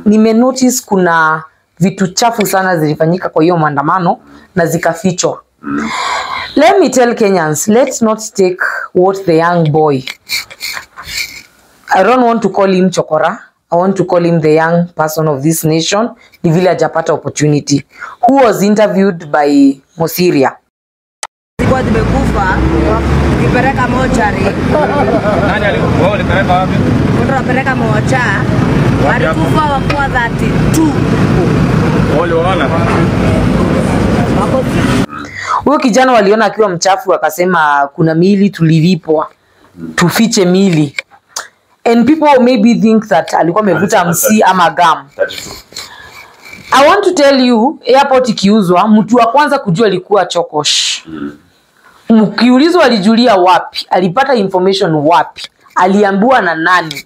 Nimenotice kuna vitu chafu sana zilifanyika kwa hiyo maandamano na zikafichwa. Let me tell Kenyans, let's not take what the young boy, I don't want to call him chokora, I want to call him the young person of this nation, ni vile hajapata opportunity, who was interviewed by Mosiria. Kwa tumekufa, ukipeleka mochari. Nani alikuwa ulipeleka wapi? Unapeleka mocha. Walikufa wakuwa 32. Wale wana. Huyo kijana waliona akiwa mchafu akasema kuna mili tulilipwa tufiche mili, and people maybe think that alikuwa amevuta MC ama gum. I want to tell you, airport ikiuzwa mtu wa kwanza kujua alikuwa Chokosh. Mkiulizwa alijulia wapi, alipata information wapi, aliambiwa na nani,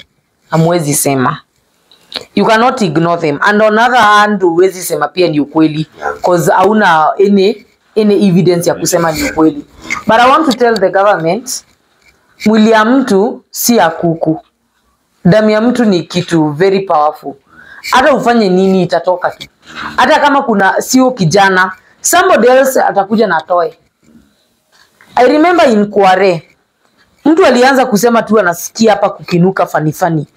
hamwezi sema. You cannot ignore them. And on other hand, huwezi sema pia ni ukweli because hauna any evidence ya kusema ni ukweli. But I want to tell the government, mwili ya mtu si ya kuku. Damu ya mtu ni kitu very powerful. Hata ufanye nini itatoka tu. Hata kama kuna sio kijana, somebody else atakuja na atoe. I remember in Kware, mtu alianza kusema tu anasikia hapa kukinuka fani.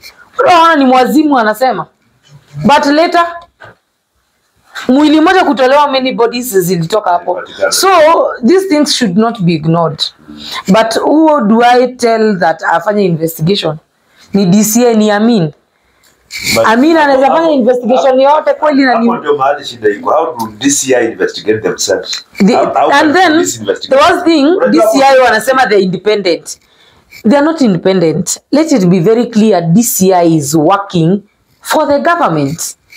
Unaona ni mwazimu anasema. But later mwili moja kutolewa, many bodies zilitoka hapo. So these things should not be ignored. But who do I tell that afanye investigation? Ni DCI ni Amin. Amin anaweza fanya investigation yote kweli na ni ndio mahali shida iko. How do DCI investigate themselves? And then the worst thing, DCI wanasema they're independent. They are not independent. Let it be very clear, DCI is working for the government.